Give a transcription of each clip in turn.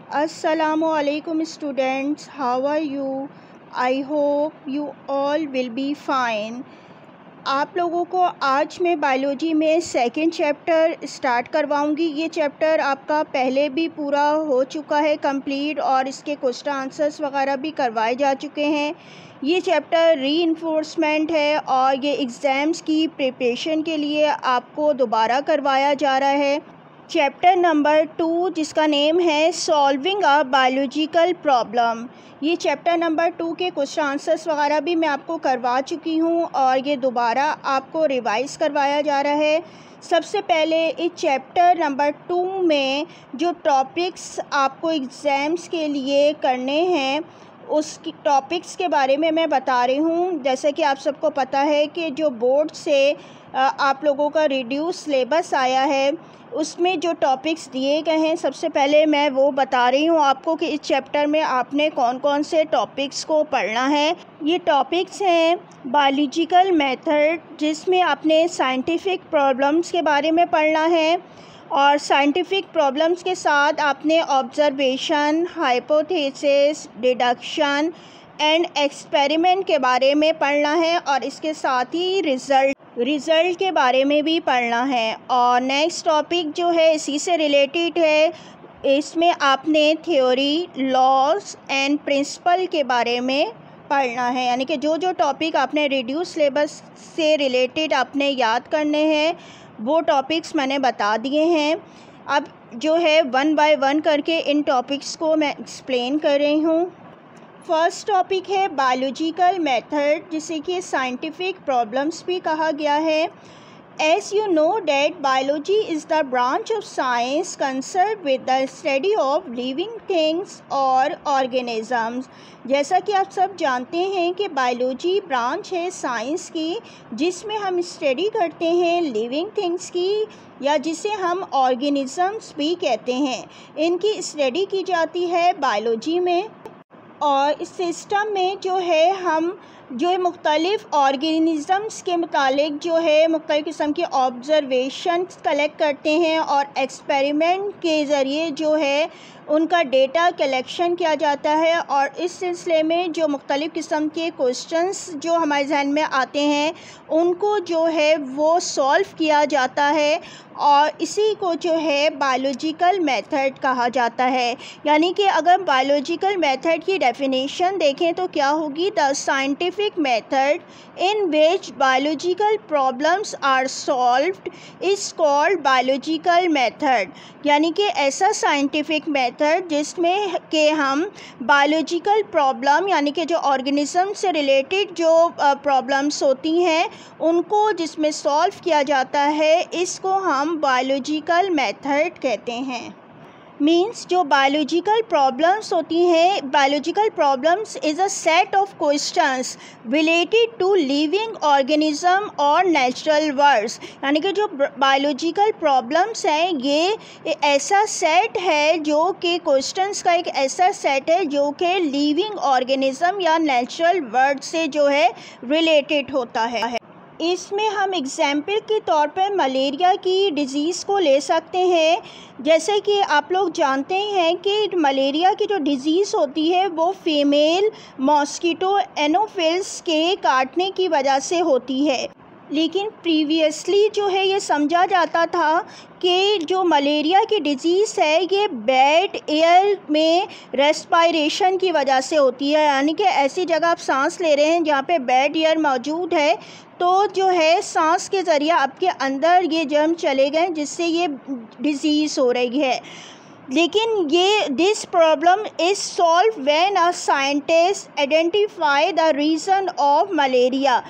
Assalamualaikum students, how are you? I hope you all will be fine. आप लोगों को आज मैं बायोलॉजी में सेकंड चैप्टर स्टार्ट करवाऊंगी। ये चैप्टर आपका पहले भी पूरा हो चुका है कंप्लीट और इसके क्वेश्चन आंसर्स वगैरह भी करवाए जा चुके हैं। ये चैप्टर रीइंफोर्समेंट है और ये एग्ज़ाम्स की प्रिपरेशन के लिए आपको दोबारा करवाया जा रहा है। चैप्टर नंबर 2 जिसका नेम है सॉल्विंग अ बायोलॉजिकल प्रॉब्लम। ये चैप्टर नंबर 2 के क्वेश्चन आंसर्स वगैरह भी मैं आपको करवा चुकी हूँ और ये दोबारा आपको रिवाइज़ करवाया जा रहा है। सबसे पहले इस चैप्टर नंबर 2 में जो टॉपिक्स आपको एग्ज़ाम्स के लिए करने हैं उस टॉपिक्स के बारे में मैं बता रही हूँ। जैसे कि आप सबको पता है कि जो बोर्ड से आप लोगों का रिड्यूस सिलेबस आया है उसमें जो टॉपिक्स दिए गए हैं, सबसे पहले मैं वो बता रही हूँ आपको कि इस चैप्टर में आपने कौन कौन से टॉपिक्स को पढ़ना है। ये टॉपिक्स हैं बायोलॉजिकल मेथड, जिसमें आपने साइंटिफिक प्रॉब्लम्स के बारे में पढ़ना है और साइंटिफिक प्रॉब्लम्स के साथ आपने observation, hypothesis, deduction and experiment के बारे में पढ़ना है और इसके साथ ही रिज़ल्ट के बारे में भी पढ़ना है। और नेक्स्ट टॉपिक जो है इसी से रिलेटेड है, इसमें आपने थ्योरी, लॉज एंड प्रिंसिपल के बारे में पढ़ना है। यानी कि जो जो टॉपिक आपने रिड्यूस सिलेबस से रिलेटेड आपने याद करने हैं वो टॉपिक्स मैंने बता दिए हैं। अब जो है 1 बाय 1 करके इन टॉपिक्स को मैं एक्सप्लेन कर रही हूँ। फर्स्ट टॉपिक है बायोलॉजिकल मेथड, जिसे कि साइंटिफिक प्रॉब्लम्स भी कहा गया है। As you know that biology is the branch of science concern with the study of living things और ऑर्गेनिजम्स। जैसा कि आप सब जानते हैं कि बायोलॉजी ब्रांच है साइंस की जिसमें हम स्टडी करते हैं लिविंग थिंग्स की, या जिसे हम ऑर्गेनिजम्स भी कहते हैं। इनकी स्टडी की जाती है बायोलॉजी में और इस सिस्टम में जो है हम जो मुख्तलिफ़ ऑर्गेनिज़म्स के मुतालिक जो है मुख्तलिफ़ किस्म के ऑब्ज़र्वेशंस कलेक्ट करते हैं और एक्सपेरिमेंट के ज़रिए जो है उनका डेटा कलेक्शन किया जाता है और इस सिलसिले में जो मुख्तलिफ़ किस्म के क्वेश्चंस जो हमारे जहन में आते हैं उनको जो है वो सॉल्व किया जाता है और इसी को जो है बायोलॉजिकल मेथड कहा जाता है। यानी कि अगर बायोलॉजिकल मेथड की डेफिनेशन देखें तो क्या होगी, the scientific method in which biological problems are solved is called biological method. यानी कि ऐसा साइंटिफिक मेथड जिसमें कि हम बायोलॉजिकल प्रॉब्लम यानी कि जो ऑर्गेनिज्म से रिलेटेड जो प्रॉब्लम्स होती हैं उनको जिसमें सॉल्व किया जाता है, इसको हम बायोलॉजिकल मेथड कहते हैं। मीन्स जो बायोलॉजिकल प्रॉब्लम्स होती हैं, biological problems is a set of questions related to living organism और नेचुरल वर्ल्ड्स। यानी कि जो बायोलॉजिकल प्रॉब्लम्स हैं ये ऐसा सेट है जो कि क्वेश्चंस का एक ऐसा सेट है जो कि लिविंग ऑर्गेनिज्म या नेचुरल वर्ल्ड से जो है रिलेटेड होता है। इसमें हम एग्ज़ाम्पल के तौर पर मलेरिया की डिज़ीज़ को ले सकते हैं। जैसे कि आप लोग जानते हैं कि मलेरिया की जो डिज़ीज़ होती है वो फीमेल मॉस्किटो एनोफिल्स के काटने की वजह से होती है, लेकिन प्रीवियसली जो है ये समझा जाता था कि जो मलेरिया की डिज़ीज़ है ये बैड एयर में रेस्पायरेशन की वजह से होती है। यानी कि ऐसी जगह आप सांस ले रहे हैं जहाँ पे बैड एयर मौजूद है तो जो है सांस के ज़रिए आपके अंदर ये जर्म चले गए जिससे ये डिज़ीज़ हो रही है। लेकिन ये this problem is solve when a scientist identify the reason of malaria.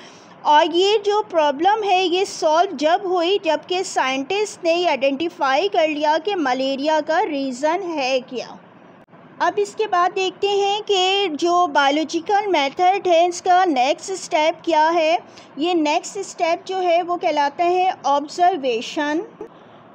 और ये जो प्रॉब्लम है ये सॉल्व जब हुई जबकि साइंटिस्ट ने ये आइडेंटिफाई कर लिया कि मलेरिया का रीज़न है क्या। अब इसके बाद देखते हैं कि जो बायोलॉजिकल मेथड है इसका नेक्स्ट स्टेप क्या है। ये नेक्स्ट स्टेप जो है वो कहलाता है ऑब्जर्वेशन।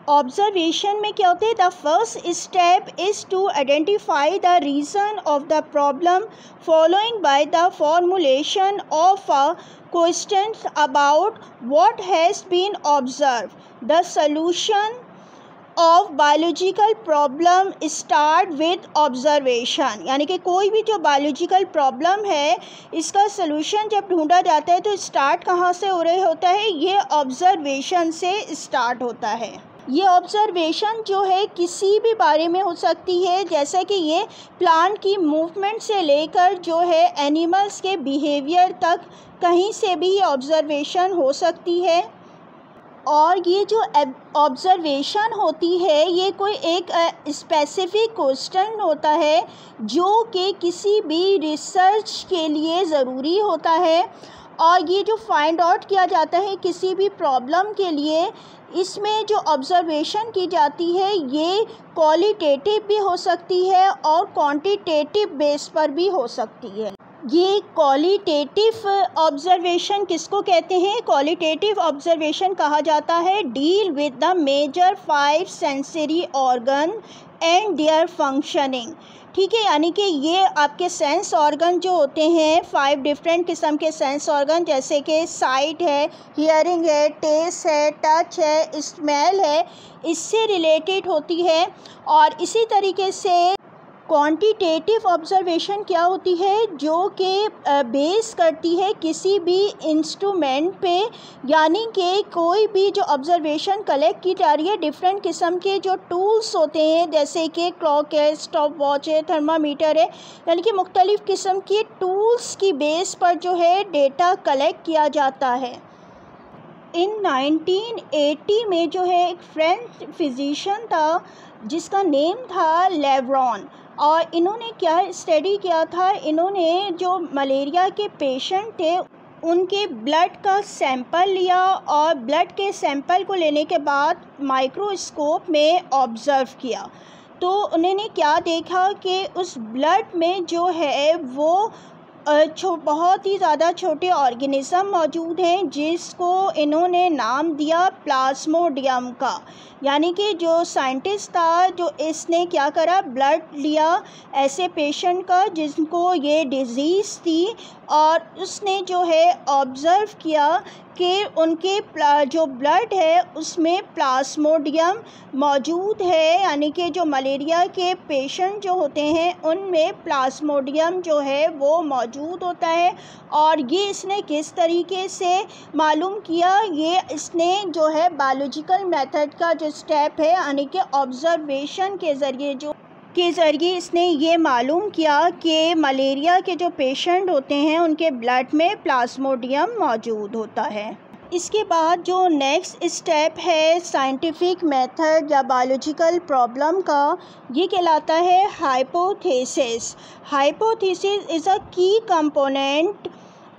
ऑब्जर्वेशन में क्या होता है, the first step is to identify the reason of the problem following by the formulation of a question about what has been observe. The solution of biological problem start with observation, यानी कि कोई भी जो biological problem है इसका solution जब ढूंढा जाता है तो स्टार्ट कहाँ से हो रहा होता है, ये ऑब्जर्वेशन से स्टार्ट होता है। ये ऑब्जर्वेशन जो है किसी भी बारे में हो सकती है, जैसे कि ये प्लांट की मूवमेंट से लेकर जो है एनिमल्स के बिहेवियर तक कहीं से भी ये ऑब्जर्वेशन हो सकती है। और ये जो ऑब्जर्वेशन होती है ये कोई एक स्पेसिफिक क्वेश्चन होता है जो कि किसी भी रिसर्च के लिए ज़रूरी होता है, और ये जो फाइंड आउट किया जाता है किसी भी प्रॉब्लम के लिए, इसमें जो ऑब्जर्वेशन की जाती है ये क्वालिटेटिव भी हो सकती है और क्वांटिटेटिव बेस पर भी हो सकती है। ये क्वालिटेटिव ऑब्जर्वेशन किसको कहते हैं, क्वालिटेटिव ऑब्जर्वेशन कहा जाता है deal with the major 5 sensory organ and their functioning. ठीक है, यानी कि ये आपके सेंस ऑर्गन जो होते हैं 5 डिफरेंट किस्म के सेंस ऑर्गन, जैसे कि साइट है, हियरिंग है, टेस्ट है, टच है, स्मेल है, इससे रिलेटेड होती है। और इसी तरीके से क्वांटिटेटिव ऑब्जर्वेशन क्या होती है, जो कि बेस करती है किसी भी इंस्ट्रूमेंट पे, यानी कि कोई भी जो ऑब्जर्वेशन कलेक्ट की जा रही है डिफरेंट किस्म के जो टूल्स होते हैं, जैसे कि क्लॉक है, स्टॉप वॉच है, थर्मामीटर है, यानी कि मुख्तलिफ़ किस्म के टूल्स की बेस पर जो है डेटा कलेक्ट किया जाता है। इन 1980 में जो है एक फ्रेंच फिजिशियन था जिसका नेम था लेब्रॉन, और इन्होंने क्या स्टडी किया था, इन्होंने जो मलेरिया के पेशेंट थे उनके ब्लड का सैंपल लिया और ब्लड के सैंपल को लेने के बाद माइक्रोस्कोप में ऑब्ज़र्व किया। तो उन्होंने क्या देखा कि उस ब्लड में जो है वो बहुत ही ज़्यादा छोटे ऑर्गेनिज़म मौजूद हैं जिसको इन्होंने नाम दिया प्लाज्मोडियम का। यानी कि जो साइंटिस्ट था जो इसने क्या करा, ब्लड लिया ऐसे पेशेंट का जिनको ये डिज़ीज़ थी, और उसने जो है ऑब्ज़र्व किया कि उनके जो ब्लड है उसमें प्लाज्मोडियम मौजूद है, यानी कि जो मलेरिया के पेशेंट जो होते हैं उनमें प्लाज्मोडियम जो है वो मौजूद होता है। और ये इसने किस तरीके से मालूम किया, ये इसने जो है बायोलॉजिकल मेथड का जो स्टेप है, यानी कि ऑब्ज़र्वेशन के ज़रिए इसने ये मालूम किया कि मलेरिया के जो पेशेंट होते हैं उनके ब्लड में प्लाज्मोडियम मौजूद होता है। इसके बाद जो नेक्स्ट स्टेप है साइंटिफिक मेथड या बायोलॉजिकल प्रॉब्लम का, ये कहलाता है हाइपोथेसिस। हाइपोथेसिस इज़ अ की component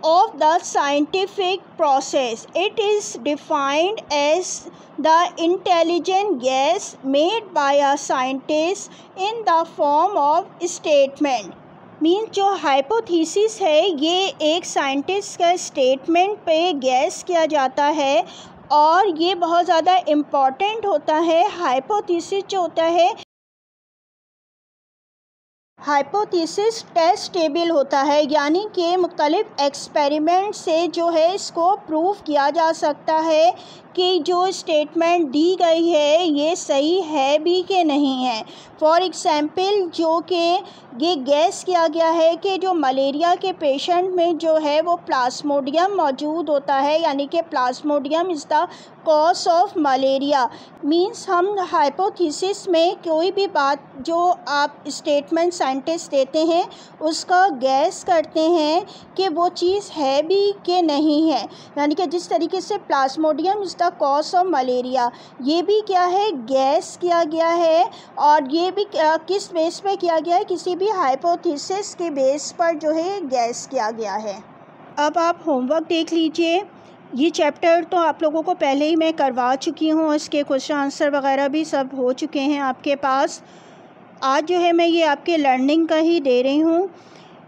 of the scientific process. It is defined as the intelligent guess made by a scientist in the form of statement. Means जो hypothesis है ये एक साइंटिस्ट का स्टेटमेंट पे गैस किया जाता है, और ये बहुत ज़्यादा इम्पॉर्टेंट होता है। हाइपोथेसिस जो होता है, हाइपोथेसिस टेस्टेबल होता है, यानी कि मुख्तलिफ़ एक्सपेरिमेंट से जो है इसको प्रूव किया जा सकता है कि जो स्टेटमेंट दी गई है ये सही है भी कि नहीं है। फॉर एग्ज़ाम्पल जो कि ये गैस किया गया है कि जो मलेरिया के पेशेंट में जो है वो प्लाज्मोडियम मौजूद होता है, यानी कि Plasmodium is the cause of malaria. Means हम हाइपोथेसिस में कोई भी बात जो आप स्टेटमेंट साइंटिस्ट देते हैं उसका गैस करते हैं कि वो चीज़ है भी कि नहीं है, यानी कि जिस तरीके से Plasmodium is the cause of malaria, ये भी क्या है, गैस किया गया है। और ये भी किस बेस पे किया गया है, किसी भी हाइपोथेसिस के बेस पर जो है गैस किया गया है। अब आप होमवर्क देख लीजिए। ये चैप्टर तो आप लोगों को पहले ही मैं करवा चुकी हूँ, इसके क्वेश्चन आंसर वगैरह भी सब हो चुके हैं आपके पास। आज जो है मैं ये आपके लर्निंग का ही दे रही हूँ,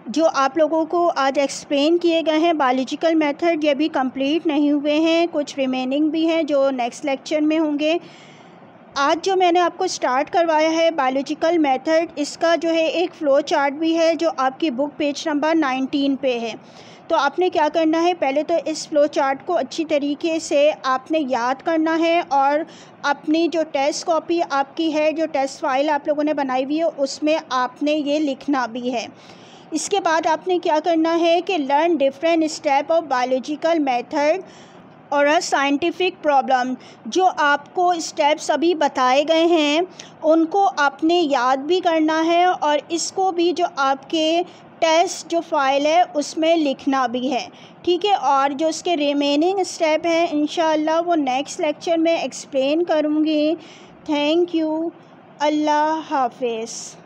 जो आप लोगों को आज एक्सप्लेन किए गए हैं बायोलॉजिकल मेथड, ये भी कंप्लीट नहीं हुए हैं, कुछ रिमेनिंग भी हैं जो नेक्स्ट लेक्चर में होंगे। आज जो मैंने आपको स्टार्ट करवाया है बायोलॉजिकल मेथड, इसका जो है एक फ़्लो चार्ट भी है जो आपकी बुक पेज नंबर 19 पे है। तो आपने क्या करना है, पहले तो इस फ़्लो चार्ट को अच्छी तरीके से आपने याद करना है और अपनी जो टेस्ट कॉपी आपकी है, जो टेस्ट फाइल आप लोगों ने बनाई हुई है, उसमें आपने ये लिखना भी है। इसके बाद आपने क्या करना है कि learn different step of biological method और अ साइंटिफिक प्रॉब्लम। जो आपको स्टेप्स अभी बताए गए हैं उनको आपने याद भी करना है और इसको भी जो आपके टेस्ट जो फाइल है उसमें लिखना भी है, ठीक है। और जो उसके रिमेनिंग स्टेप हैं इंशाअल्लाह वो नेक्स्ट लेक्चर में एक्सप्लेन करूँगी। Thank you. अल्लाह हाफिज़।